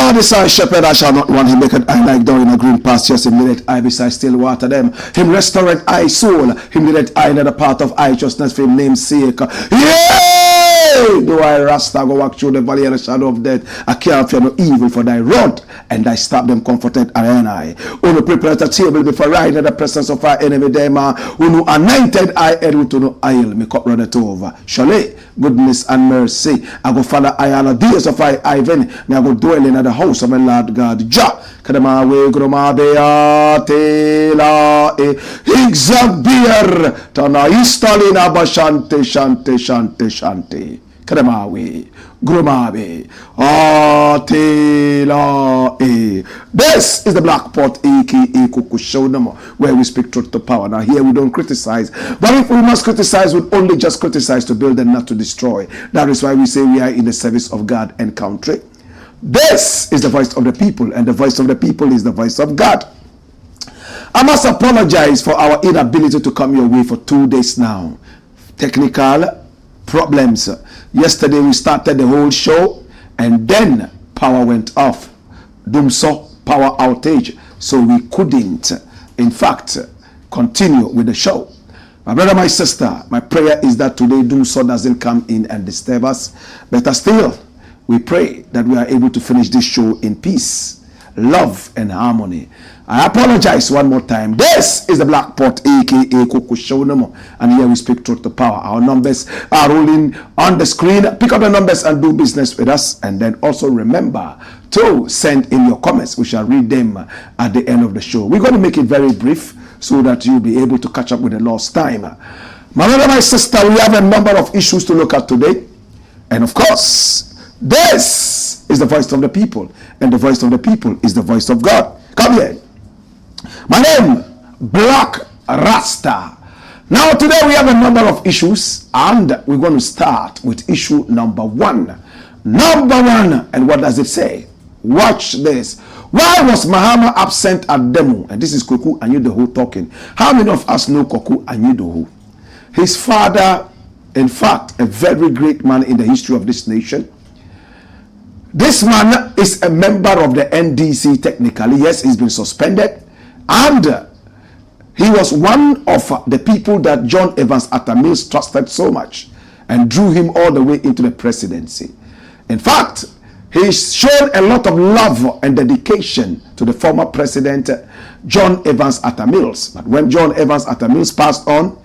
Lord is our shepherd, I shall not want. Him maketh I like down in a green pastures. Him leadeth I beside still water them. Him restoreth I soul. Him leadeth I in the path of righteousness for him name's sake. Yea! Though I rasta go walk through the valley of the shadow of death, I can't fear no evil, for thy rod and thy staff them comforted I. Who prepare a table before I in the presence of our enemy them. Who anointed I head with no oil. Me cup runneth over. Surely goodness and mercy I go follow I all the days of I even. Me I go dwell in the house of my Lord God. Jah kadama we groma beate la exabir tana istalina bashante shante shante shante. Kadamawe, Gromabe, Atela. This is the Black Pot, aka KOKU show number, where we speak truth to power. Now, here we don't criticize, but if we must criticize, we only just criticize to build and not to destroy. That is why we say we are in the service of God and country. This is the voice of the people, and the voice of the people is the voice of God. I must apologize for our inability to come your way for 2 days now. Technical problems. Yesterday we started the whole show and then power went off. Doomso power outage. So we couldn't, in fact, continue with the show. My brother, my sister, my prayer is that today Doomso doesn't come in and disturb us. Better still, we pray that we are able to finish this show in peace, love, and harmony. I apologize one more time. This is the Black Pot, aka KOKU show number, and here we speak truth to power. Our numbers are rolling on the screen. Pick up the numbers and do business with us, and then also remember to send in your comments. We shall read them at the end of the show. We're going to make it very brief so that you'll be able to catch up with the lost time. My brother, my sister, we have a number of issues to look at today, and of course, this is the voice of the people, and the voice of the people is the voice of God. Come here. My name, Blakk Rasta. Now today we have a number of issues, and we're going to start with issue number one. Number one, and what does it say? Watch this. Why was MAHAMA absent at demo? And this is KOKU ANYIDOHO talking. How many of us know KOKU ANYIDOHO? His father, in fact, a very great man in the history of this nation. This man is a member of the NDC technically. Yes, he's been suspended. And he was one of the people that John Evans Atta Mills trusted so much and drew him all the way into the presidency. In fact, he showed a lot of love and dedication to the former president, John Evans Atta Mills. But when John Evans Atta Mills passed on,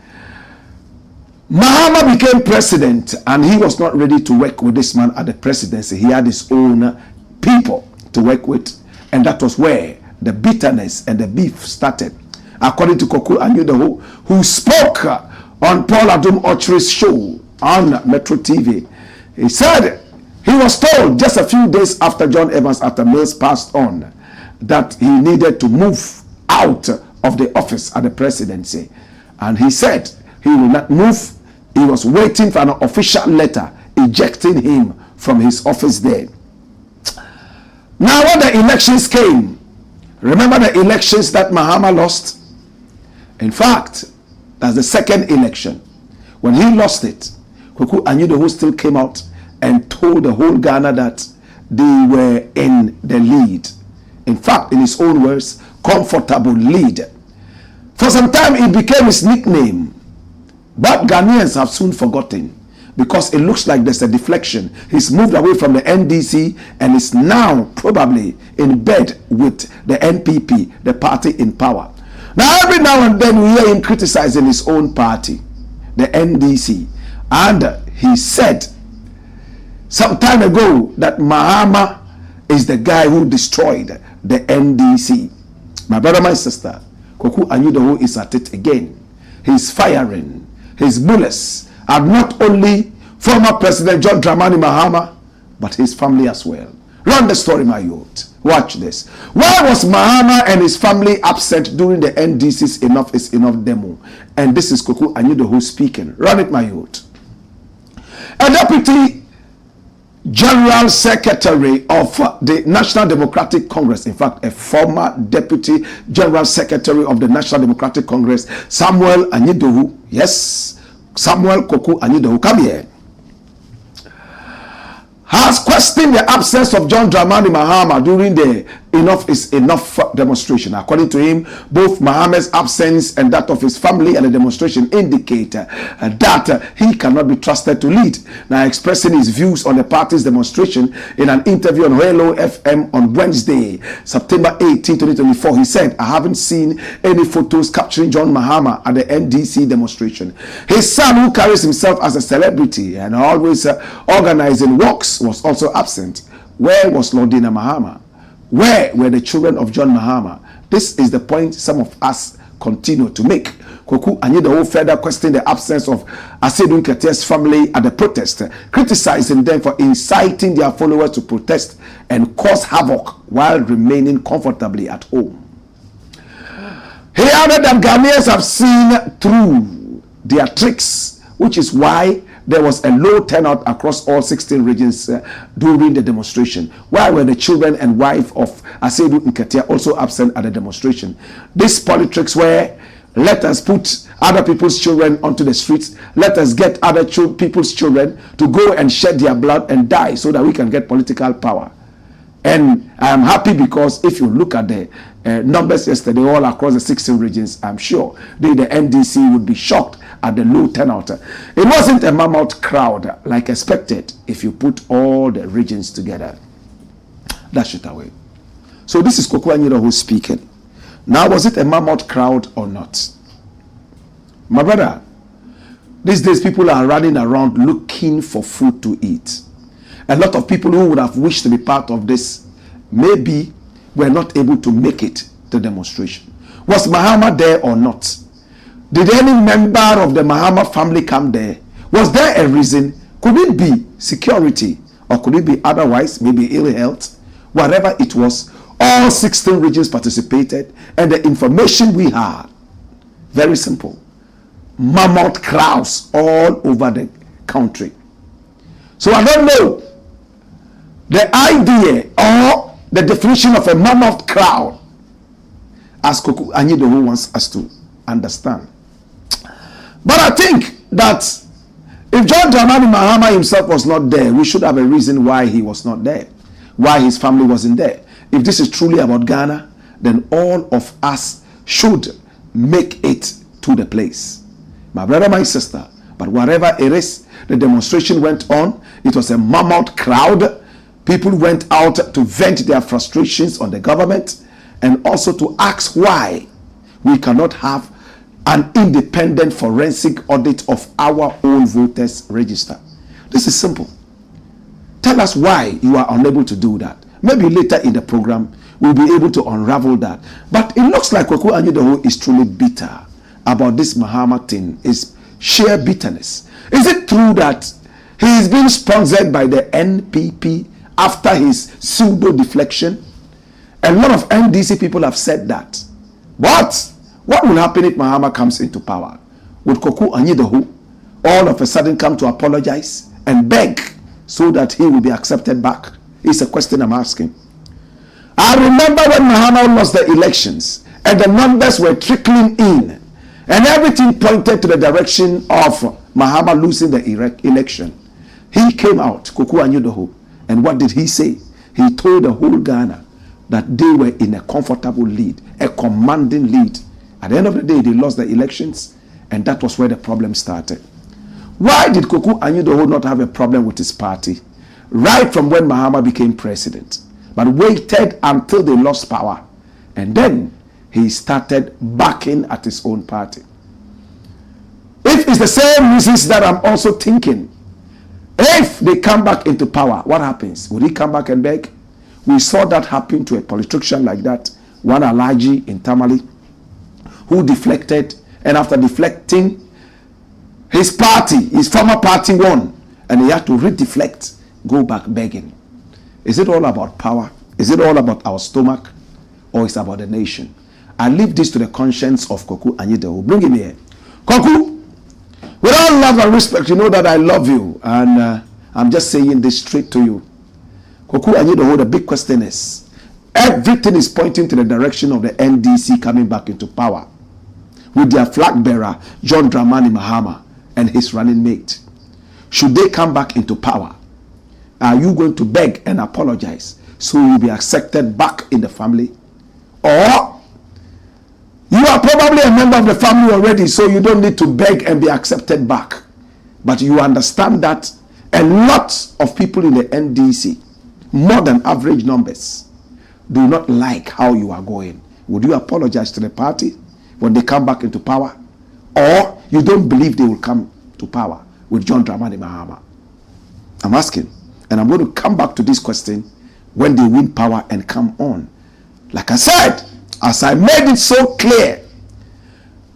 MAHAMA became president, and he was not ready to work with this man at the presidency. He had his own people to work with, and that was where the bitterness and the beef started. According to KOKU ANYIDOHO, who spoke on Paul Adum Ochri's show on Metro TV, he said he was told just a few days after John Evans Atta Mills passed on that he needed to move out of the office at the presidency. And he said he will not move. He was waiting for an official letter ejecting him from his office there. Now when the elections came, remember the elections that MAHAMA lost? In fact, that's the second election. When he lost it, KOKU ANYIDOHO still came out and told the whole Ghana that they were in the lead. In fact, in his own words, comfortable lead. For some time, it became his nickname. But Ghanaians have soon forgotten, because it looks like there's a deflection. He's moved away from the NDC and is now probably in bed with the NPP, the party in power. Now every now and then we hear him criticizing his own party, the NDC. And he said some time ago that MAHAMA is the guy who destroyed the NDC. My brother, my sister, KOKU ANYIDOHO is at it again. He's firing. His bullets are not only former President John Dramani Mahama, but his family as well. Run the story, my youth. Watch this. Why was MAHAMA and his family absent during the NDC's Enough is Enough demo? And this is KOKU ANYIDOHO speaking. Run it, my youth. A deputy General Secretary of the National Democratic Congress, in fact, a former Deputy General Secretary of the National Democratic Congress, Samuel ANYIDOHO, yes, Samuel KOKU ANYIDOHO, come here, has questioned the absence of John Dramani Mahama during the Enough is Enough demonstration. According to him, both Mahama's absence and that of his family at the demonstration indicate that he cannot be trusted to lead. Now, expressing his views on the party's demonstration in an interview on Hello FM on Wednesday, September 18, 2024, he said, I haven't seen any photos capturing John Mahama at the NDC demonstration. His son, who carries himself as a celebrity and always organizing walks, was also absent. Where was Lordina Mahama? Where were the children of John Mahama? This is the point some of us continue to make. KOKU ANYIDOHO further questioned the absence of Asedun Kete's family at the protest, criticizing them for inciting their followers to protest and cause havoc while remaining comfortably at home. He added that Ghanaians have seen through their tricks, which is why there was a low turnout across all 16 regions during the demonstration. Why were the children and wife of Asedu Nketia also absent at the demonstration? These politics were, let us put other people's children onto the streets, let us get other people's children to go and shed their blood and die so that we can get political power. And I am happy because if you look at the numbers yesterday all across the 16 regions, I'm sure the NDC would be shocked at the low turnout. It wasn't a mammoth crowd like expected if you put all the regions together. Dash it away. So this is KOKU ANYIDOHO speaking. Now, was it a mammoth crowd or not? My brother, these days people are running around looking for food to eat. A lot of people who would have wished to be part of this maybe were not able to make it to the demonstration. Was Mahama there or not? Did any member of the Mahama family come there? Was there a reason? Could it be security? Or could it be otherwise, maybe ill health? Whatever it was, all 16 regions participated, and the information we had, very simple, mammoth crowds all over the country. So I don't know the idea or the definition of a mammoth crowd as KOKU ANYIDOHO wants us to understand. But I think that if John Dramani Mahama himself was not there, we should have a reason why he was not there, why his family wasn't there. If this is truly about Ghana, then all of us should make it to the place. My brother, my sister, but whatever it is, the demonstration went on. It was a mammoth crowd. People went out to vent their frustrations on the government and also to ask why we cannot have an independent forensic audit of our own voters register. This is simple. Tell us why you are unable to do that. Maybe later in the program, we'll be able to unravel that. But it looks like KOKU ANYIDOHO is truly bitter about this Mahama thing. It's sheer bitterness. Is it true that he is being sponsored by the NPP after his pseudo deflection? A lot of NDC people have said that. But what will happen if Mahama comes into power? Would KOKU ANYIDOHO all of a sudden come to apologize and beg so that he will be accepted back? It's a question I'm asking. I remember when Mahama lost the elections and the numbers were trickling in and everything pointed to the direction of Mahama losing the election. He came out, KOKU ANYIDOHO, and what did he say? He told the whole Ghana that they were in a comfortable lead, a commanding lead. At the end of the day, they lost the elections, and that was where the problem started. Why did KOKU ANYIDOHO not have a problem with his party right from when Mahama became president, but waited until they lost power, and then he started backing at his own party? If it's the same reasons that I'm also thinking, if they come back into power, what happens? Will he come back and beg? We saw that happen to a politician like that, one Alaji in Tamale, who deflected, and after deflecting, his party, his former party won, and he had to redeflect, go back begging. Is it all about power? Is it all about our stomach? Or is it about the nation? I leave this to the conscience of KOKU ANYIDOHO. Bring him here. KOKU, with all love and respect, you know that I love you, and I'm just saying this straight to you. KOKU ANYIDOHO, the big question is, everything is pointing to the direction of the NDC coming back into power with their flag bearer, John Dramani Mahama, and his running mate. Should they come back into power, Are you going to beg and apologize so you'll be accepted back in the family? Or you are probably a member of the family already, so you don't need to beg and be accepted back. But you understand that a lot of people in the NDC, more than average numbers, do not like how you are going. Would you apologize to the party when they come back into power? Or you don't believe they will come to power with John Dramani Mahama? I'm asking, and I'm going to come back to this question when they win power and come on. Like I said, as I made it so clear,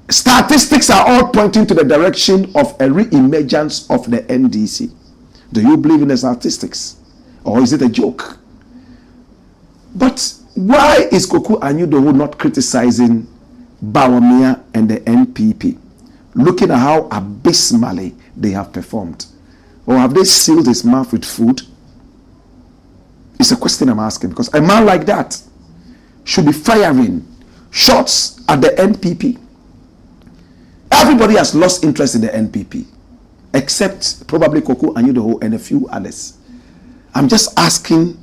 statistics are all pointing to the direction of a re-emergence of the NDC. Do you believe in the statistics? Or is it a joke? But why is KOKU ANYIDOHO not criticizing Bawumia and the NPP, looking at how abysmally they have performed? Or have they sealed his mouth with food? It's a question I'm asking, because a man like that should be firing shots at the NPP. Everybody has lost interest in the NPP, except probably KOKU ANYIDOHO and a few others. I'm just asking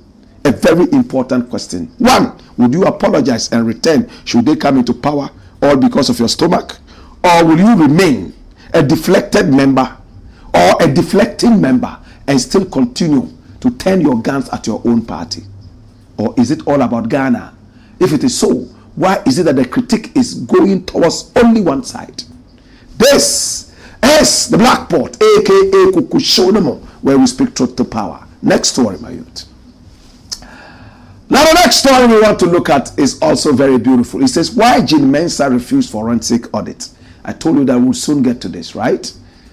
a very important question. One, would you apologize and return should they come into power, all because of your stomach? Or will you remain a deflected member or a deflecting member and still continue to turn your guns at your own party? Or is it all about Ghana? If it is so, why is it that the critique is going towards only one side? This is the Blakk Pot, aka KOKU Show, where we speak truth to power. Next story, my youth. Now the next story we want to look at is also very beautiful. It says, why Mensa refused forensic audit. I told you that we'll soon get to this, right?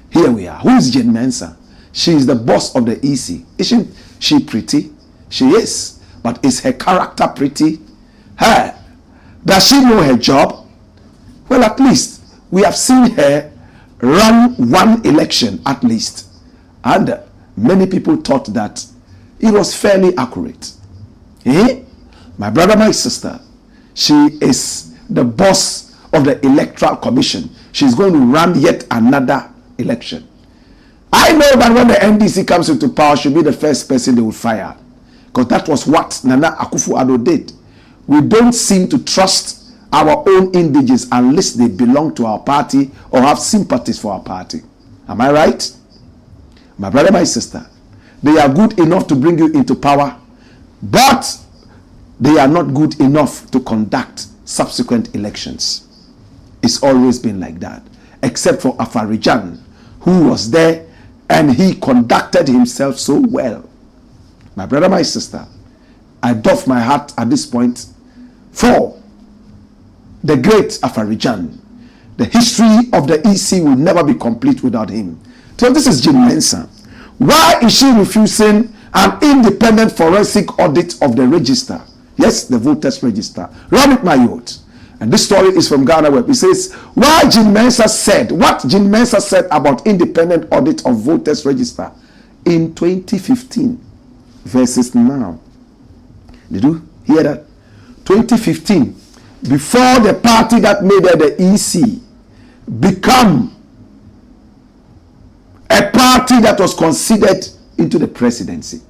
Here we are. Who is Mensa? She is the boss of the EC. Isn't she pretty? She is. But is her character pretty? Her. Does she know her job? Well, at least we have seen her run one election at least. And many people thought that it was fairly accurate. My brother, my sister, she is the boss of the Electoral Commission. She's going to run yet another election. I know that when the NDC comes into power, she'll be the first person they will fire. Because that was what Nana Akufo-Addo did. We don't seem to trust our own indigenes unless they belong to our party or have sympathies for our party. Am I right? My brother, my sister, they are good enough to bring you into power, but they are not good enough to conduct subsequent elections. It's always been like that, except for Afarijan, who was there and he conducted himself so well. My brother, my sister, I doff my hat at this point for the great Afarijan. The history of the EC will never be complete without him. So this is Mensa. Why is she refusing an independent forensic audit of the register? Yes, the voters register. Run it, my youth. And this story is from Ghana Web. It says, why Mensa said, what Mensa said about independent audit of voters register in 2015 versus now. Did you hear that? 2015, before the party that made her the EC become a party that was considered into the presidency.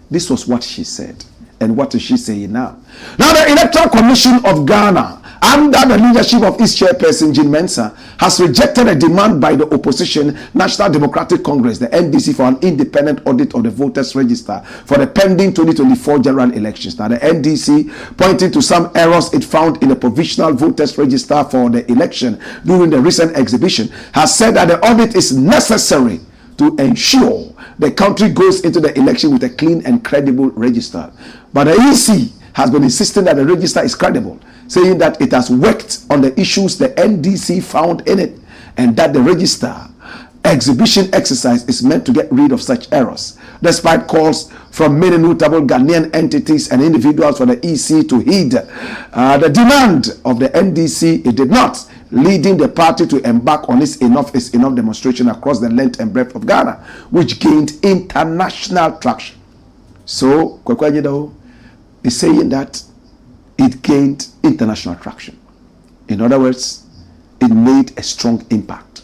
This was what she said. And what is she saying now? Now the Electoral Commission of Ghana, under the leadership of its chairperson, Mensa, has rejected a demand by the opposition National Democratic Congress, the NDC, for an independent audit of the voters register for the pending 2024 general elections. Now the NDC, pointing to some errors it found in the provisional voters register for the election during the recent exhibition, has said that the audit is necessary to ensure the country goes into the election with a clean and credible register. But the EC has been insisting that the register is credible, saying that it has worked on the issues the NDC found in it, and that the register exhibition exercise is meant to get rid of such errors. Despite calls from many notable Ghanaian entities and individuals for the EC to heed the demand of the NDC, it did not, leading the party to embark on its enough is enough demonstration across the length and breadth of Ghana, which gained international traction. So, KOKU ANYIDOHO is saying that it gained international traction. In other words, it made a strong impact.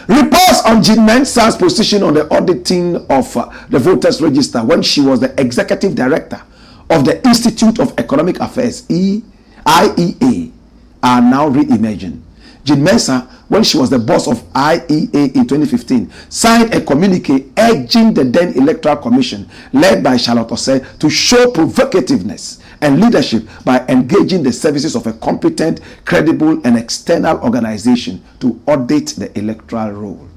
Reports on Jean Mensa's position on the auditing of the voters register when she was the executive director of the Institute of Economic Affairs, IEA, are now re-emerging. Jean Mensa, when she was the boss of IEA in 2015, signed a communique urging the then Electoral Commission, led by Charlotte Osei, to show provocativeness and leadership by engaging the services of a competent, credible, and external organization to audit the electoral roll.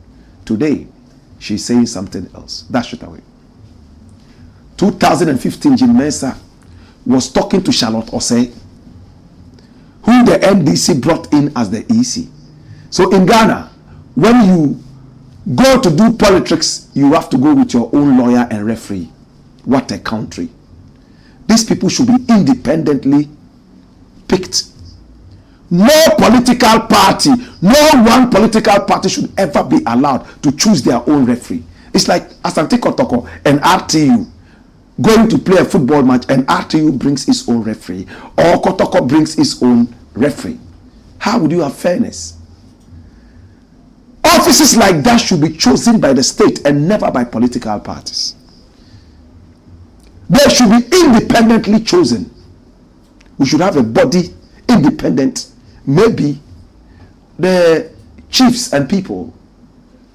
Today, she's saying something else. Dash it away. 2015, Jean Mensa was talking to Charlotte Osei, who the NDC brought in as the EC. So in Ghana, when you go to do politics, you have to go with your own lawyer and referee. What a country. These people should be independently picked. No political party, no one political party should ever be allowed to choose their own referee. It's like Asante Kotoko and RTU going to play a football match and RTU brings its own referee, or Kotoko brings its own referee. How would you have fairness? Offices like that should be chosen by the state and never by political parties. They should be independently chosen. We should have a body independent. Maybe the chiefs and people,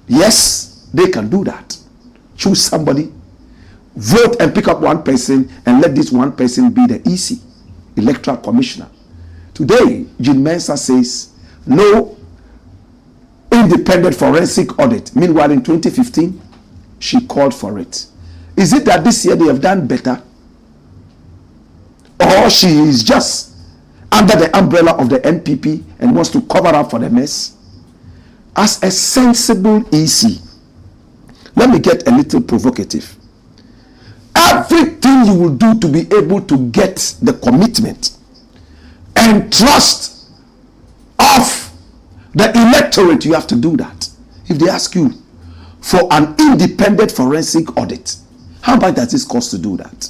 yes, they can do that. Choose somebody, vote and pick up one person, and let this one person be the EC, Electoral Commissioner. Today, Jean Mensa says no independent forensic audit. Meanwhile, in 2015, she called for it. Is it that this year they have done better? Or she is just under the umbrella of the NPP and wants to cover up for the mess? As a sensible EC, let me get a little provocative. Everything you will do to be able to get the commitment and trust of the electorate, you have to do that. If they ask you for an independent forensic audit, how much does this cost to do that?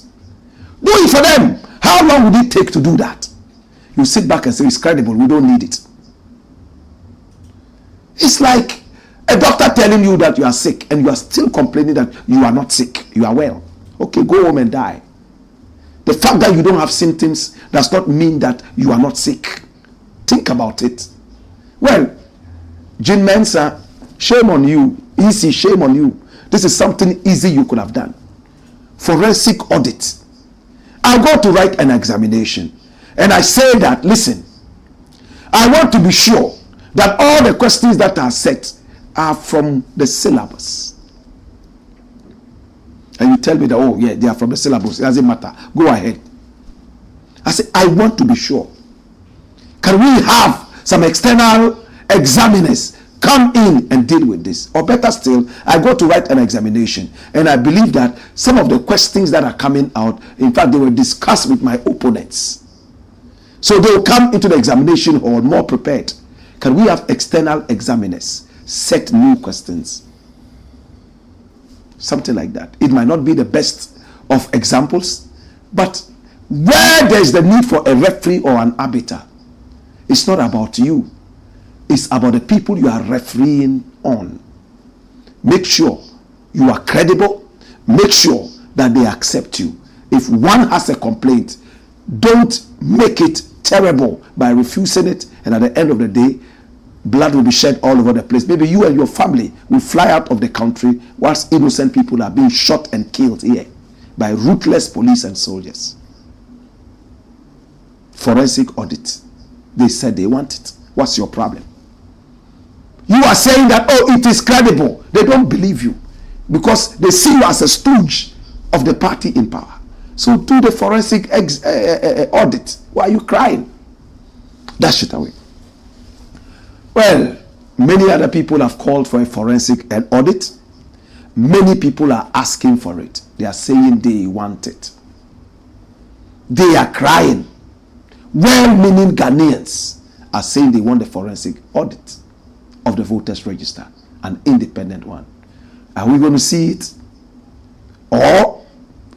Do it for them. How long would it take to do that? You sit back and say it's credible, we don't need it. It's like a doctor telling you that you are sick and you are still complaining that you are not sick, you are well. Okay, go home and die. The fact that you don't have symptoms does not mean that you are not sick. Think about it. Well, Jean Mensa, shame on you. Easy, shame on you. This is something easy you could have done. Forensic audit. I go to write an examination and I say that, listen, I want to be sure that all the questions that are set are from the syllabus. And you tell me that, oh yeah, they are from the syllabus. It doesn't matter. Go ahead. I say, I want to be sure. Can we have some external examiners come in and deal with this? Or better still, I go to write an examination and I believe that some of the questions that are coming out, in fact, they were discussed with my opponents. So they will come into the examination hall more prepared. Can we have external examiners set new questions? Something like that. It might not be the best of examples, but where there is the need for a referee or an arbiter, it's not about you. It's about the people you are refereeing on. Make sure you are credible. Make sure that they accept you. If one has a complaint, don't make it terrible by refusing it, and at the end of the day, blood will be shed all over the place. Maybe you and your family will fly out of the country whilst innocent people are being shot and killed here by ruthless police and soldiers. Forensic audit. They said they want it. What's your problem? You are saying that, oh, it is credible. They don't believe you because they see you as a stooge of the party in power. So do the forensic audit. Why are you crying? Dash it away. Well, many other people have called for a forensic audit. Many people are asking for it. They are saying they want it. They are crying. Well-meaning Ghanaians are saying they want the forensic audit of the voters register, an independent one. Are we going to see it? Or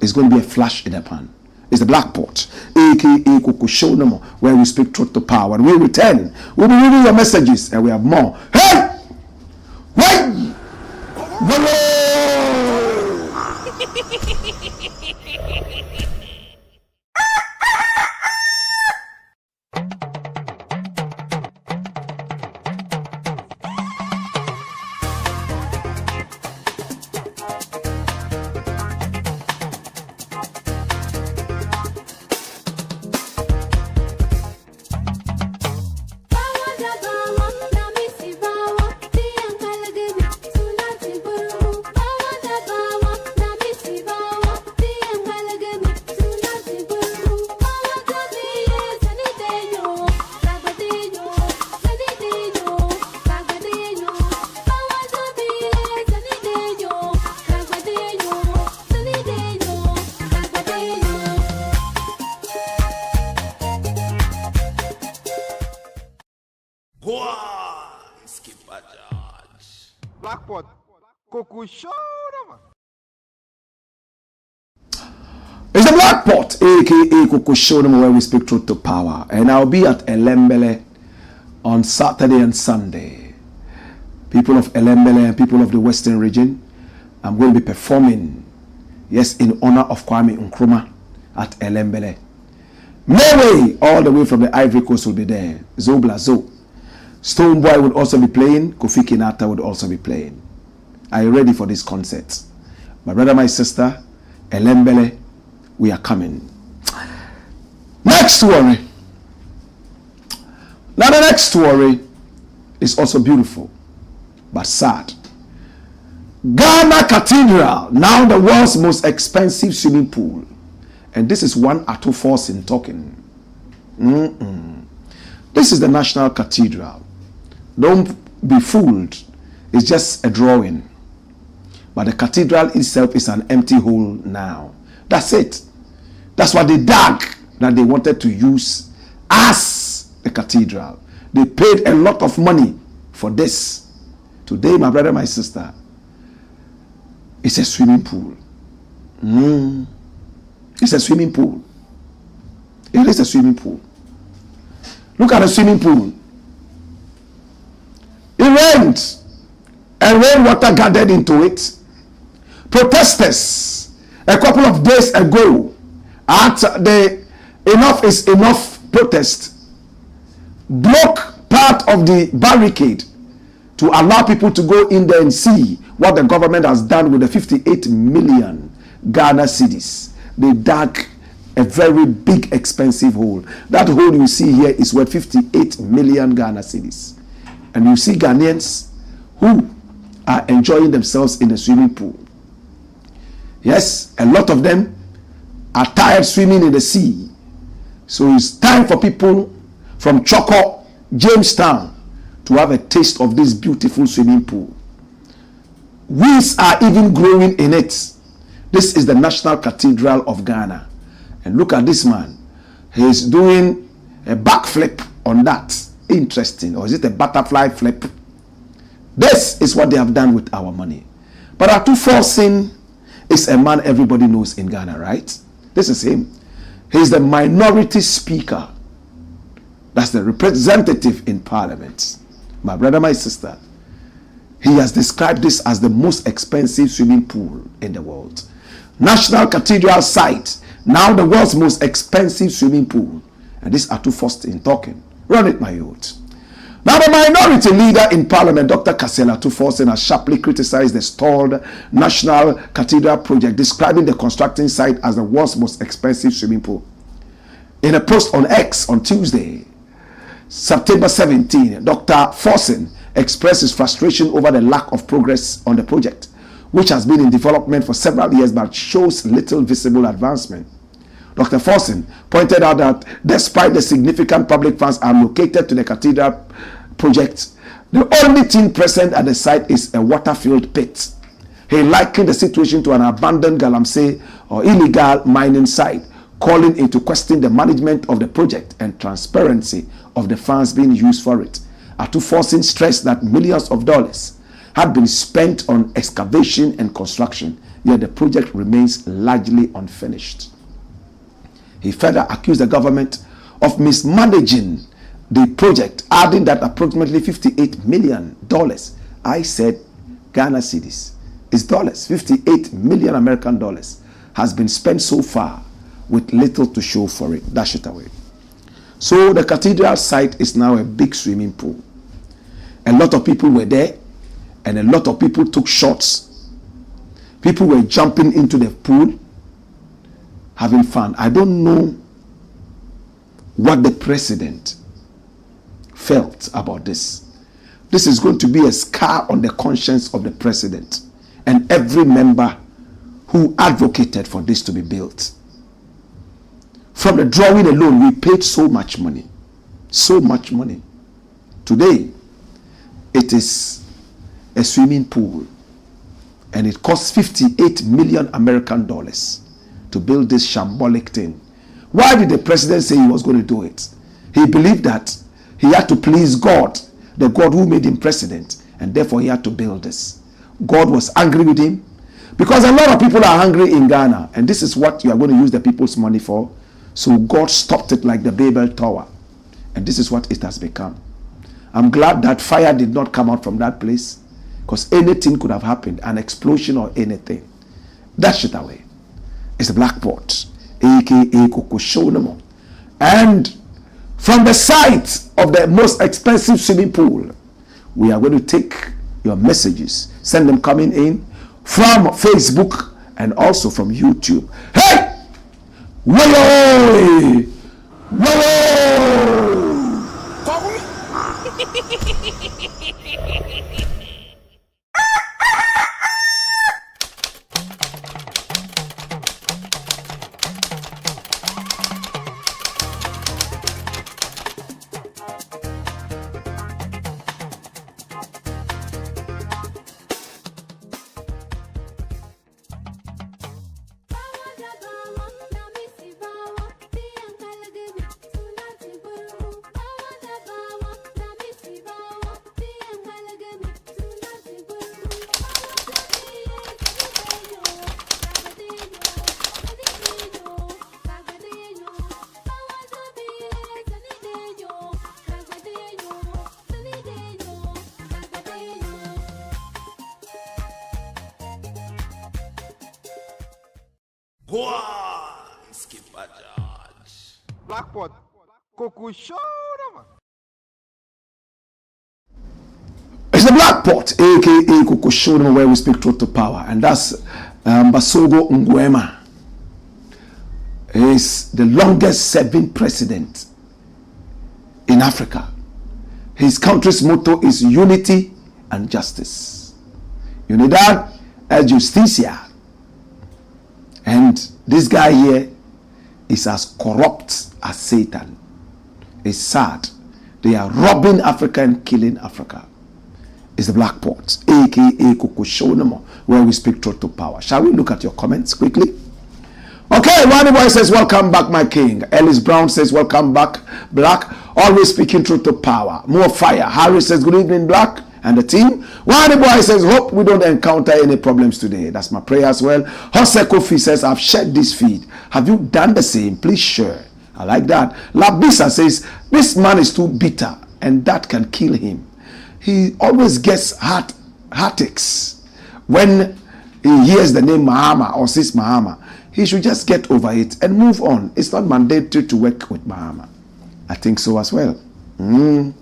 it's going to be a flash in the pan? It's the Blakk Pot, aka KOKU show no more, where we speak truth to power. When we return, we'll be reading your messages and we have more. Hey! Wait! Blakk, KOKU show. It's the Blakk Pot, aka KOKU show, where we speak truth to power. And I'll be at Elembele on Saturday and Sunday. People of Elembele and people of the Western region, I'm going to be performing, yes, in honor of Kwame Nkrumah at Elembele. Norway, all the way from the Ivory Coast, will be there. Zobla Zo. Stoneboy would also be playing. Kofi Kinata would also be playing. Are you ready for this concert? My brother, my sister, Elembele, we are coming. Next story. Now the next story is also beautiful, but sad. Ghana Cathedral, now the world's most expensive swimming pool. And this is one Ato FORSON talking. This is the National Cathedral. Don't be fooled. It's just a drawing. But the cathedral itself is an empty hole now. That's it. That's what they dug that they wanted to use as a cathedral. They paid a lot of money for this. Today, my brother, my sister, it's a swimming pool. It's a swimming pool. It is a swimming pool. Look at the swimming pool. It rained, and rainwater gathered into it. Protesters, a couple of days ago, at the Enough is Enough protest, broke part of the barricade to allow people to go in there and see what the government has done with the 58 million Ghana cedis. They dug a very big, expensive hole. That hole you see here is worth 58 million Ghana cedis. And you see Ghanaians who are enjoying themselves in the swimming pool. Yes, a lot of them are tired swimming in the sea. So it's time for people from Choko, Jamestown, to have a taste of this beautiful swimming pool. Weeds are even growing in it. This is the National Cathedral of Ghana. And look at this man. He's doing a backflip on that. Interesting. Or is it a butterfly flip? This is what they have done with our money. But Ato FORSON is a man everybody knows in Ghana, right? This is him. He's the minority speaker. That's the representative in parliament. My brother, my sister, he has described this as the most expensive swimming pool in the world. National Cathedral site, now the world's most expensive swimming pool. And this Ato FORSON talking. Run it, my youth. Now, the minority leader in parliament, Dr. Ato FORSON, has sharply criticized the stalled National Cathedral project, describing the constructing site as the world's most expensive swimming pool. In a post on X on Tuesday, September 17, Dr. FORSON expressed his frustration over the lack of progress on the project, which has been in development for several years but shows little visible advancement. Dr. FORSON pointed out that despite the significant public funds allocated to the cathedral project, the only thing present at the site is a water-filled pit. He likened the situation to an abandoned Galamsey or illegal mining site, calling into question the management of the project and transparency of the funds being used for it. Ato FORSON stressed that millions of dollars had been spent on excavation and construction, yet the project remains largely unfinished. He further accused the government of mismanaging the project, adding that approximately $58 million, I said Ghana cedis, is dollars, 58 million American dollars, has been spent so far with little to show for it. Dash it away. So the cathedral site is now a big swimming pool. A lot of people were there, and a lot of people took shots. People were jumping into the pool, having fun. I don't know what the president felt about this. This is going to be a scar on the conscience of the president and every member who advocated for this to be built. From the drawing alone, we paid so much money. So much money. Today, it is a swimming pool, and it costs 58 million American dollars to build this shambolic thing. Why did the president say he was going to do it? He believed that he had to please God, the God who made him president, and therefore he had to build this. God was angry with him because a lot of people are hungry in Ghana, and this is what you are going to use the people's money for. So God stopped it like the Babel Tower, and this is what it has become. I'm glad that fire did not come out from that place, because anything could have happened, an explosion or anything. Dash it away. It's the Blakk Pot, aka KOKU. And from the site of the most expensive swimming pool, we are going to take your messages, send them coming in from Facebook and also from YouTube. Hey! Whoa! Whoa! Blakk Pot, KOKU Show. It's the Blakk Pot, aka KOKU Show, where we speak truth to power, and that's Basogo Nguema. He is the longest serving president in Africa. His country's motto is unity and justice. Unidad et Justicia. And this guy here is as corrupt as Satan. It's sad. They are robbing Africa and killing Africa. It's the Blakk Pot, aka KOKU Show, where we speak truth to power. Shall we look at your comments quickly? Okay, Wani Boy says, welcome back, my king. Ellis Brown says, welcome back, Blakk. Always speaking truth to power. More fire. Harry says, good evening, Blakk and the team. Wani Boy says, hope we don't encounter any problems today. That's my prayer as well. Jose Kofi says, I've shared this feed. Have you done the same? Please share. I like that. Labisa says, this man is too bitter and that can kill him. He always gets heartaches when he hears the name MAHAMA or says MAHAMA. He should just get over it and move on. It's not mandatory to work with MAHAMA. I think so as well. And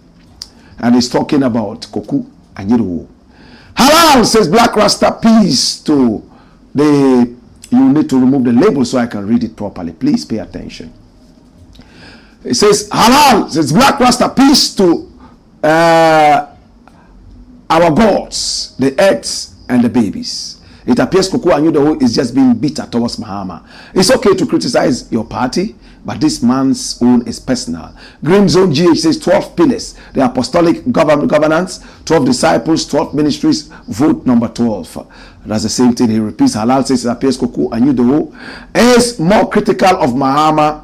he's talking about KOKU ANYIDOHO. Halal says, Black Rasta, peace to the... You need to remove the label so I can read it properly. Please pay attention. It says, Halal says, Black Rasta, peace to our gods, the earth and the babies. It appears KOKU ANYIDOHO is just being bitter towards MAHAMA. It's okay to criticize your party, but this man's own is personal. Green Zone GH says 12 pillars. The apostolic governance, 12 disciples, 12 ministries, vote number 12. That's the same thing he repeats. Halal says it appears KOKU ANYIDOHO is more critical of MAHAMA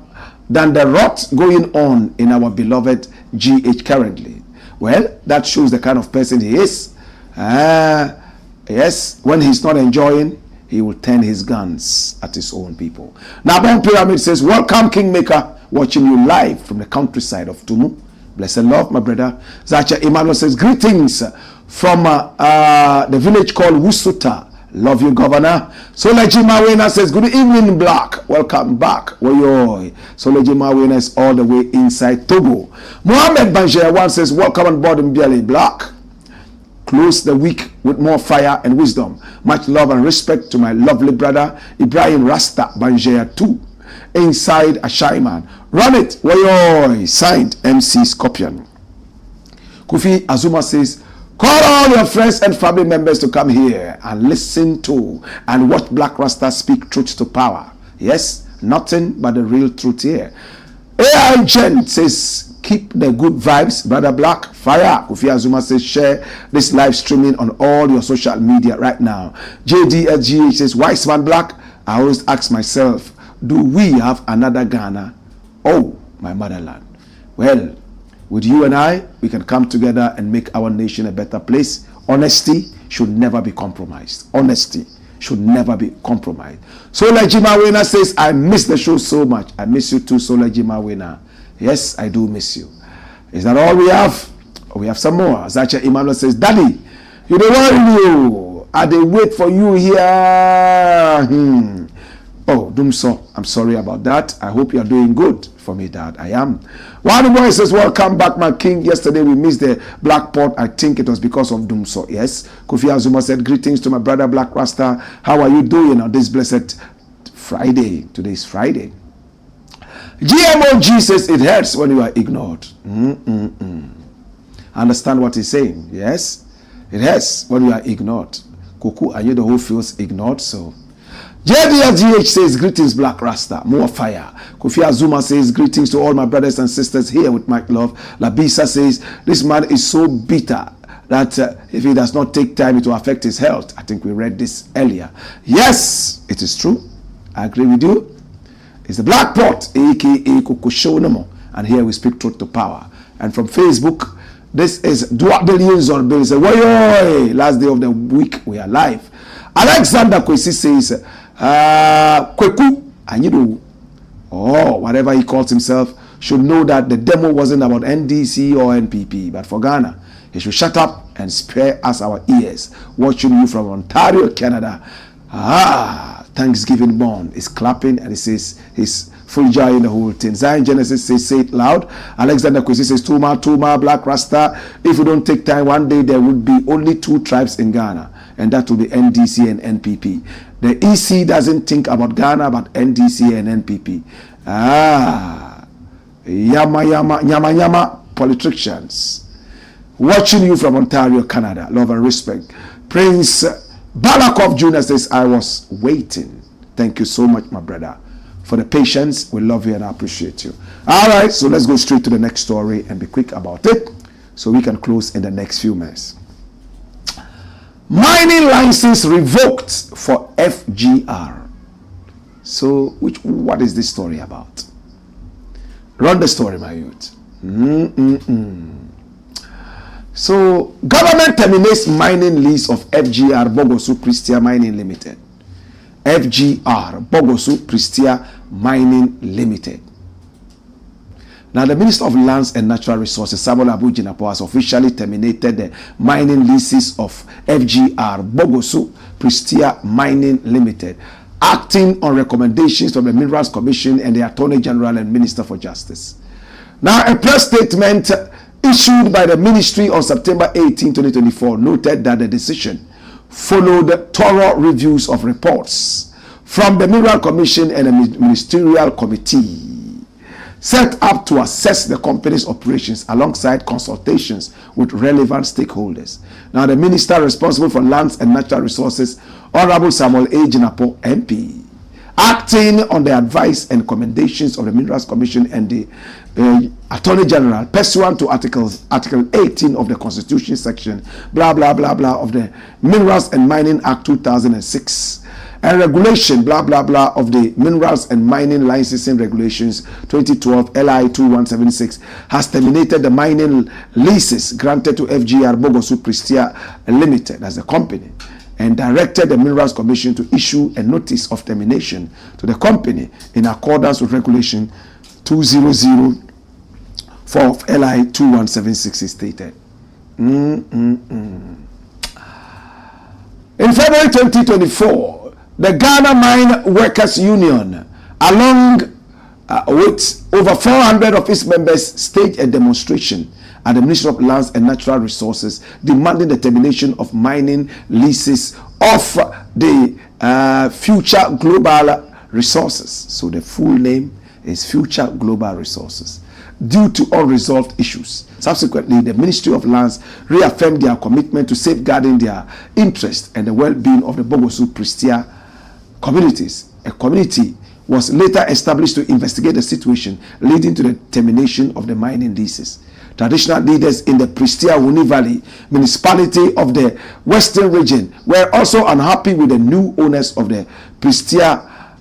than the rot going on in our beloved GH currently. Well, that shows the kind of person he is. Yes, when he's not enjoying, he will turn his guns at his own people. Nabon Pyramid says, welcome, Kingmaker, watching you live from the countryside of Tumu. Blessed love, my brother. Zacha Emmanuel says, greetings from the village called Wusuta, Love you, Governor. Soleji Mawena says, good evening, Blakk. Welcome back. Woyoy. Soleji Mawena is all the way inside Togo. Mohammed Banjaya one says, welcome on board Mbiali Blakk. Close the week with more fire and wisdom. Much love and respect to my lovely brother, Ibrahim Rasta Banjaya 2. Inside Ashaiman. Run it. Woyoy. Signed MC Scorpion. Kofi Azuma says, call all your friends and family members to come here and listen to and watch Blakk Rasta speak truth to power. Yes, nothing but the real truth here. AI Jen says, keep the good vibes, Brother Blakk. Fire. Kofi Azuma says, share this live streaming on all your social media right now. JDSGH says, wise man Blakk. I always ask myself, do we have another Ghana? Oh, my motherland. Well, with you and I, we can come together and make our nation a better place. Honesty should never be compromised. Honesty should never be compromised. Soleji Mawena says, I miss the show so much. I miss you too, Soleji Mawena. Yes, I do miss you. Is that all we have? We have some more. Zacha Emmanuel says, Daddy, you don't worry you. I dey wait for you here. Oh, Dumso, I'm sorry about that. I hope you're doing good. For me, Dad, I am. One boy says, welcome back, my king. Yesterday we missed the Blakk Pot. I think it was because of Dumso. Yes. Kofi Azuma said, greetings to my brother Blakk Rasta. How are you doing on this blessed Friday? Today is Friday. GMOG says, it hurts when you are ignored. Understand what he's saying? Yes. It hurts when you are ignored. KOKU ANYIDOHO feels ignored, so... JDSGH says, greetings, Blakk Rasta. More fire. Kofi Azuma says, greetings to all my brothers and sisters here with my love. Labisa says, this man is so bitter that if he does not take time, it will affect his health. I think we read this earlier. Yes, it is true. I agree with you. It's the Blakk Pot, aka KOKU Show no more. And here we speak truth to power. And from Facebook, this is Dua Billions on Bill. Say, woyoy, last day of the week, we are live. Alexander Kwesi says, KOKU ANYIDOHO, or whatever he calls himself, should know that the demo wasn't about NDC or NPP, but for Ghana. He should shut up and spare us our ears. Watching you from Ontario, Canada. Thanksgiving born is clapping, and he says he's full joy in the whole thing. Zion Genesis says, say it loud. Alexander Kwesi says, Tuma, Blakk Rasta. If you don't take time, one day there would be only 2 tribes in Ghana, and that will be NDC and NPP. The EC doesn't think about Ghana, but NDC and NPP. Yama, politicians. Watching you from Ontario, Canada. Love and respect. Prince Balakov Jr. says, I was waiting. Thank you so much, my brother, for the patience. We love you and I appreciate you. All right, so let's go straight to the next story and be quick about it so we can close in the next few minutes. Mining license revoked for FGR. So, what is this story about? Run the story, my youth. So, government terminates mining lease of FGR Bogosu Pristia Mining Limited. FGR Bogosu Pristia Mining Limited. Now, the Minister of Lands and Natural Resources, Samuel Abu Jinapo, has officially terminated the mining leases of FGR Bogosu Pristia Mining Limited, acting on recommendations from the Minerals Commission and the Attorney General and Minister for Justice. Now, a press statement issued by the ministry on September 18, 2024, noted that the decision followed thorough reviews of reports from the Mineral Commission and a ministerial committee set up to assess the company's operations alongside consultations with relevant stakeholders. Now, the minister responsible for lands and natural resources, Honorable Samuel A. Jinapo, MP, acting on the advice and recommendations of the Minerals Commission and the Attorney General, pursuant to Article 18 of the Constitution, section blah blah blah blah of the Minerals and Mining Act 2006, and regulation blah blah blah of the Minerals and Mining Licensing Regulations 2012 LI 2176, has terminated the mining leases granted to FGR Bogosu Pristia Limited as a company, and directed the Minerals Commission to issue a notice of termination to the company in accordance with Regulation 2004 of LI 2176 is stated. In February 2024, the Ghana Mine Workers Union, along with over 400 of its members, staged a demonstration at the Ministry of Lands and Natural Resources, demanding the termination of mining leases of the Future Global Resources. So the full name is Future Global Resources, due to unresolved issues. Subsequently, the Ministry of Lands reaffirmed their commitment to safeguarding their interest and the well-being of the Bogosu Prestia communities. A committee was later established to investigate the situation, leading to the termination of the mining leases. Traditional leaders in the Prestia Wuni Valley municipality of the Western region were also unhappy with the new owners of the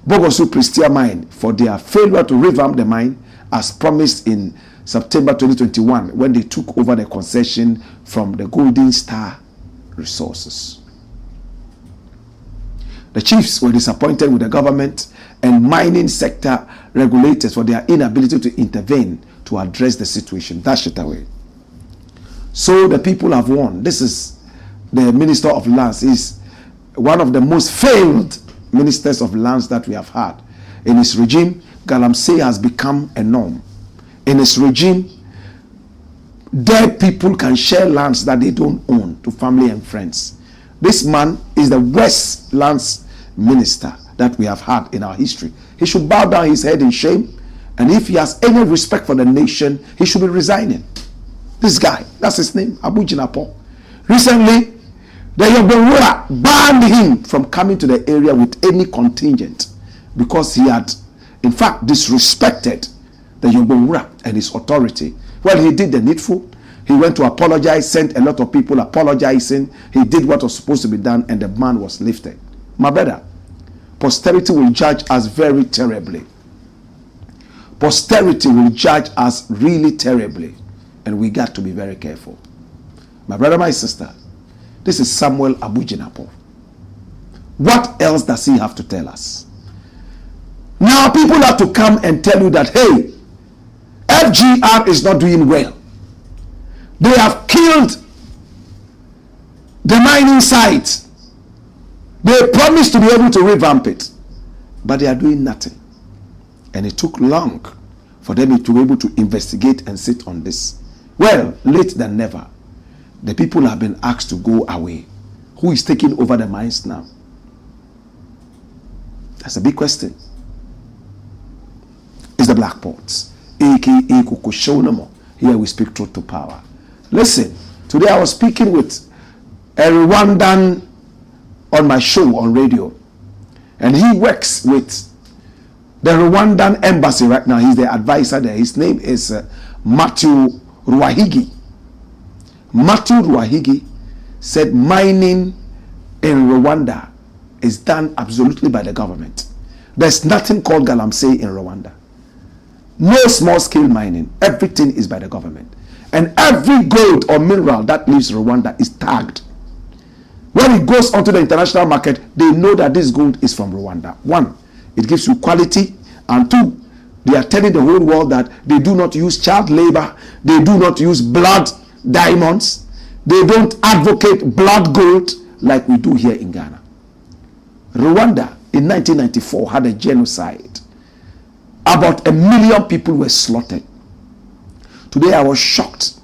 Bogosu Prestia mine for their failure to revamp the mine as promised in September 2021 when they took over the concession from the Golden Star Resources. The chiefs were disappointed with the government and mining sector regulators for their inability to intervene to address the situation. Dash it away. So the people have won. This is the Minister of Lands. He's one of the most failed ministers of lands that we have had. In his regime, Galamsey has become a norm. In his regime, dead people can share lands that they don't own to family and friends. This man is the worst lands minister that we have had in our history. He should bow down his head in shame, and if he has any respect for the nation, he should be resigning. This guy, that's his name, Abu Jinapo. Recently, the Yobonwura banned him from coming to the area with any contingent because he had, in fact, disrespected the Yobonwura and his authority. Well, he did the needful. He went to apologize, sent a lot of people apologizing. He did what was supposed to be done, and the man was lifted. My brother, posterity will judge us very terribly. Posterity will judge us really terribly, and we got to be very careful. My brother, my sister, this is Samuel Abu Jinapo. What else does he have to tell us? Now people have to come and tell you that, hey, FGR is not doing well. They have killed the mining site. They promised to be able to revamp it, but they are doing nothing. And it took long for them to be able to investigate and sit on this. Well, late than never. The people have been asked to go away. Who is taking over the mines now? That's a big question. It's the Blakk Ports, aka KOKU show no more. Here we speak truth to power. Listen, today I was speaking with a Rwandan on my show on radio, and he works with the Rwandan embassy right now. He's the advisor there. His name is Matthew Ruahigi. Matthew Ruahigi said mining in Rwanda is done absolutely by the government. There's nothing called Galamsey in Rwanda. No small-scale mining. Everything is by the government. And every gold or mineral that leaves Rwanda is tagged. When it goes onto the international market, they know that this gold is from Rwanda. One, it gives you quality. And two, they are telling the whole world that they do not use child labor. They do not use blood diamonds. They don't advocate blood gold like we do here in Ghana. Rwanda in 1994 had a genocide. About 1 million people were slaughtered. Today I was shocked.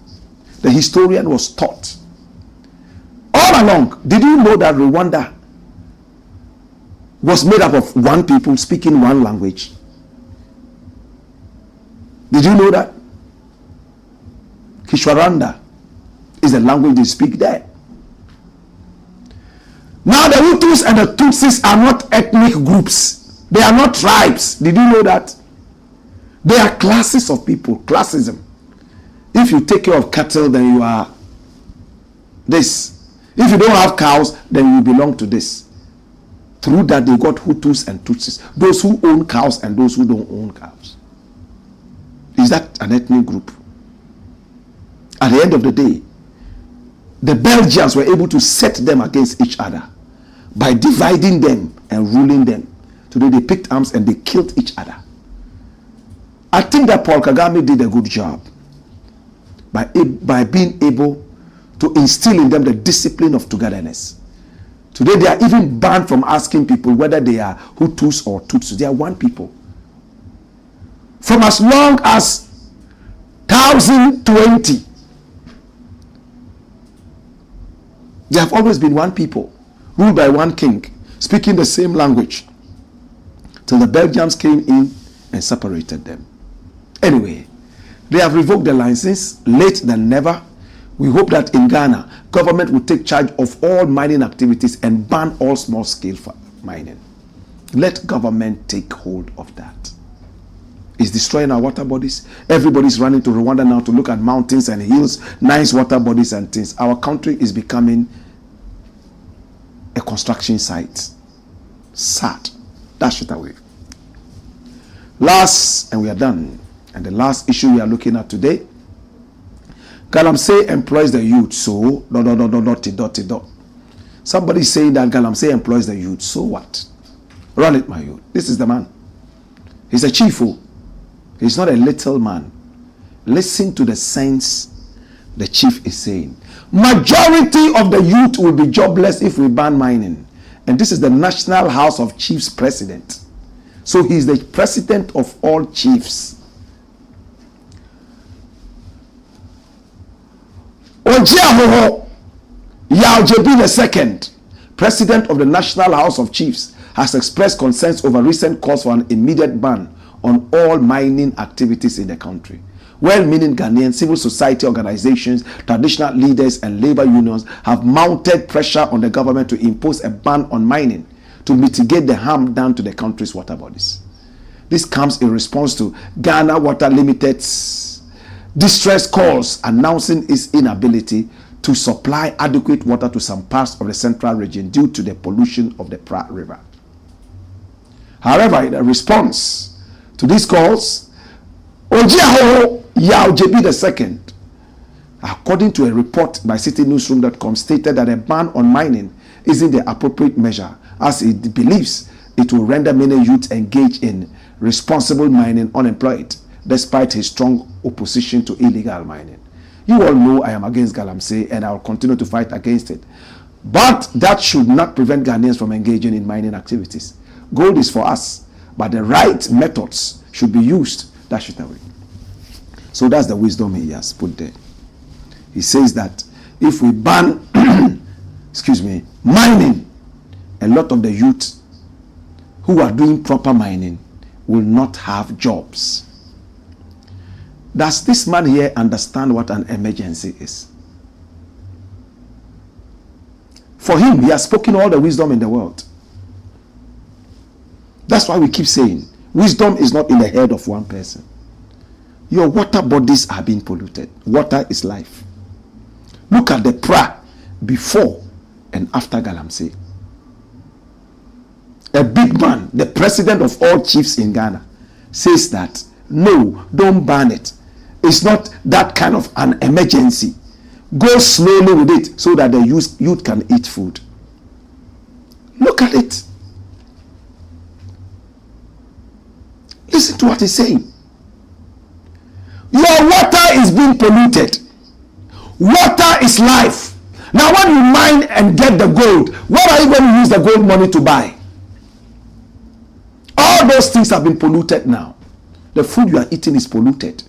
The historian was taught. All along, did you know that Rwanda was made up of one people speaking one language? Did you know that? Kishwaranda is the language they speak there. Now the Hutus and the Tutsis are not ethnic groups. They are not tribes. Did you know that? They are classes of people. Classism. If you take care of cattle, then you are this. If you don't have cows, then you belong to this. Through that, they got Hutus and Tutsis. Those who own cows and those who don't own cows. Is that an ethnic group? At the end of the day, the Belgians were able to set them against each other by dividing them and ruling them. Today they picked arms and they killed each other. I think that Paul Kagame did a good job by being able to instill in them the discipline of togetherness, Today they are even banned from asking people whether they are Hutus or Tutsis. They are one people. From as long as 1020, they have always been one people, ruled by one king, speaking the same language, till the Belgians came in and separated them. Anyway, they have revoked the license, late than never. We hope that in Ghana, government will take charge of all mining activities and ban all small-scale mining. Let government take hold of that. It's destroying our water bodies. Everybody's running to Rwanda now to look at mountains and hills, nice water bodies and things. Our country is becoming a construction site. Sad. Dash it away. Last, and we are done. And the last issue we are looking at today, Galamsey employs the youth, so ... Somebody is saying that Galamsey employs the youth, so what? Run it, my youth. This is the man. He's a chief. He's not a little man. Listen to the sense the chief is saying. Majority of the youth will be jobless if we ban mining. And this is the National House of Chiefs president. So he's the president of all chiefs. Ojiahoho Yaojebi II, president of the National House of Chiefs, has expressed concerns over recent calls for an immediate ban on all mining activities in the country. Well-meaning Ghanaian civil society organizations, traditional leaders, and labor unions have mounted pressure on the government to impose a ban on mining to mitigate the harm done to the country's water bodies. This comes in response to Ghana Water Limited's distress calls announcing its inability to supply adequate water to some parts of the central region due to the pollution of the Pratt River. However, in a response to these calls, Ojiahoho Yaojebi II, according to a report by citynewsroom.com, stated that a ban on mining isn't the appropriate measure, as it believes it will render many youths engaged in responsible mining unemployed, despite his strong opposition to illegal mining. You all know I am against Galamsey and I will continue to fight against it. But that should not prevent Ghanaians from engaging in mining activities. Gold is for us, but the right methods should be used. Dash it away. So that's the wisdom he has put there. He says that if we ban mining, a lot of the youth who are doing proper mining will not have jobs. Does this man here understand what an emergency is? For him, he has spoken all the wisdom in the world. That's why we keep saying, wisdom is not in the head of one person. Your water bodies are being polluted. Water is life. Look at the pra before and after Galamsey. A big man, the president of all chiefs in Ghana, says that, no, don't ban it. It's not that kind of an emergency. Go slowly with it so that the youth can eat food. Look at it. Listen to what he's saying. Your water is being polluted. Water is life. Now when you mine and get the gold, what are you going to use the gold money to buy? All those things have been polluted now. The food you are eating is polluted.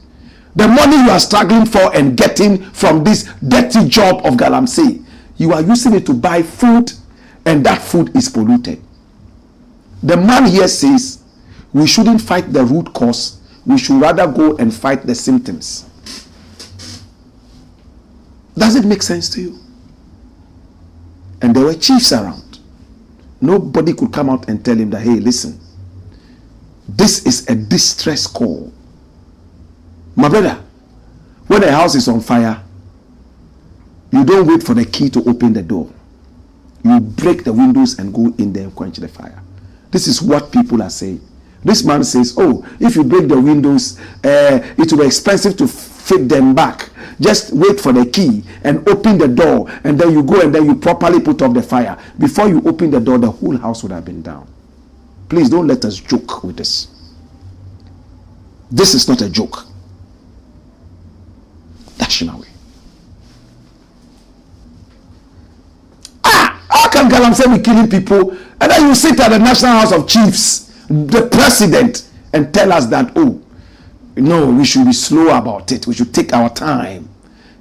The money you are struggling for and getting from this dirty job of Galamsey, you are using it to buy food, and that food is polluted. The man here says we shouldn't fight the root cause, we should rather go and fight the symptoms. Does it make sense to you? And there were chiefs around. Nobody could come out and tell him that, hey, listen, this is a distress call. My brother, when a house is on fire, you don't wait for the key to open the door. You break the windows and go in there and quench the fire. This is what people are saying. This man says, oh, if you break the windows, it will be expensive to fit them back. Just wait for the key and open the door, and then you go and then you properly put off the fire. Before you open the door, the whole house would have been down. Please don't let us joke with this. This is not a joke. Dashing away. How can let Galamsey be killing people, and then you sit at the National House of Chiefs, the president, and tell us that, oh, no, we should be slow about it. We should take our time.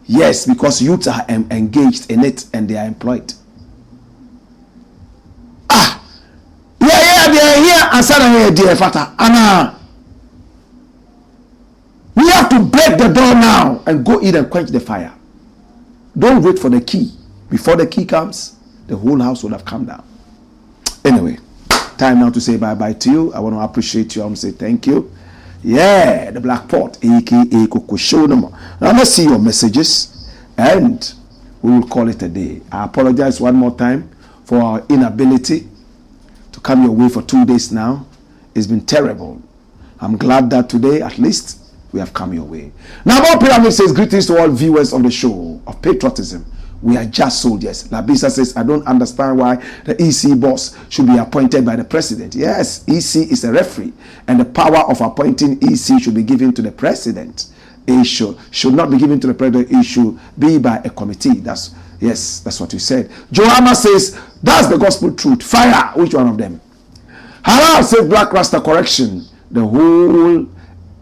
Yes, because youths are engaged in it and they are employed. They are here and suddenly dear Fata. Anna, we have to break the door now and go in and quench the fire. Don't wait for the key. Before the key comes, the whole house will have come down. Anyway, time now to say bye-bye to you. I want to appreciate you. I want to say thank you. Yeah, the Blakk Pot, aka KOKU Show. Now let's see your messages and we will call it a day. I apologize one more time for our inability to come your way for 2 days now. It's been terrible. I'm glad that today, at least, we have come your way. Now, Bob Pyramid says, greetings to all viewers of the show of patriotism. We are just soldiers. Labisa says, I don't understand why the EC boss should be appointed by the president. Yes, EC is a referee, and the power of appointing EC should be given to the president. It should not be given to the president. It should be by a committee. That's what you said. Johanna says, that's the gospel truth. Fire. Which one of them? Halal says, Black Rasta correction. The whole,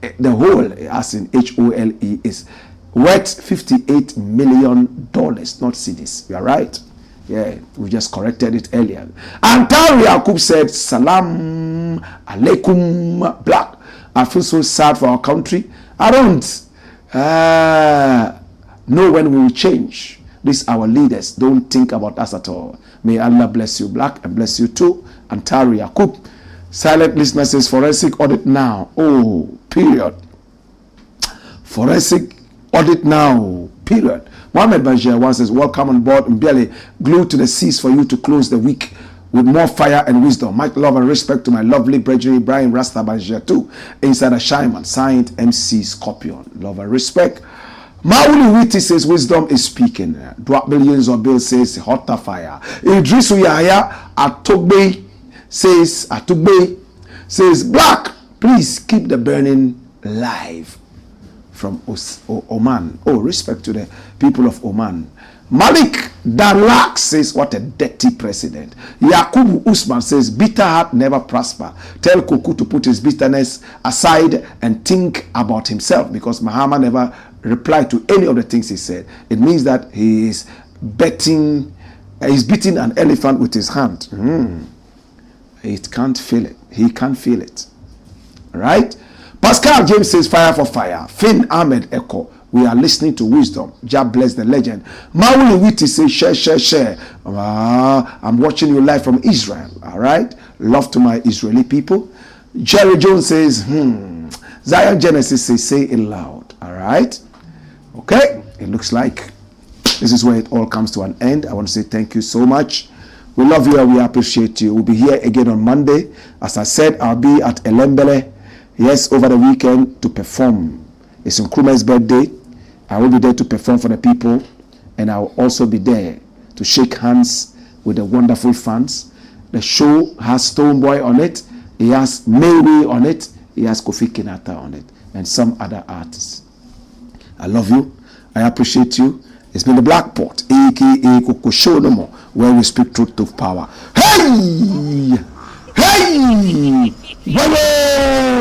as in HOLE, is worth $58 million, not cedis. You are right. Yeah, we just corrected it earlier. And Tari Yakub said, Salam alaikum, Blakk. I feel so sad for our country. I don't know when we will change. These our leaders don't think about us at all. May Allah bless you, Blakk, and bless you too. And Tari Yakub. Silent listener says, forensic audit now. Oh, period. Forensic audit now, period. Mohammed Bajir once says, welcome on board Mbele, glued to the seas for you to close the week with more fire and wisdom. Much love and respect to my lovely brethren Ibrahim Rasta Bajir too. Inside a Shaiman, signed MC Scorpion. Love and respect. Mauli Witi says, wisdom is speaking. Drop billions of bills says, hotter fire. Idrisu Yahya Atogbe says, Blakk, please keep the burning live. From Oman. Oh, respect to the people of Oman. Malik Dalak says, what a dirty president. Yakubu Usman says, bitter heart never prosper. Tell KOKU to put his bitterness aside and think about himself, because MAHAMA never replied to any of the things he said. It means that he is beating an elephant with his hand. It can't feel it. He can't feel it. Right? Pascal James says, fire for fire. Finn Ahmed Echo, we are listening to wisdom. Jah bless the legend. Mauli Witi says, share. I'm watching you live from Israel. All right. Love to my Israeli people. Jerry Jones says, Zion Genesis says, say it loud. All right. Okay. It looks like this is where it all comes to an end. I want to say thank you so much. We love you and we appreciate you. We'll be here again on Monday. As I said, I'll be at Elembele. Yes, over the weekend to perform. It's Nkrumah's birthday. I will be there to perform for the people, and I will also be there to shake hands with the wonderful fans. The show has Stonebwoy on it, he has Maywe on it, he has Kofi Kinata on it, and some other artists. I love you. I appreciate you. It's been the Blakk Pot, aka KOKU Show no more, where we speak truth to power. Hey! Hey! Hey!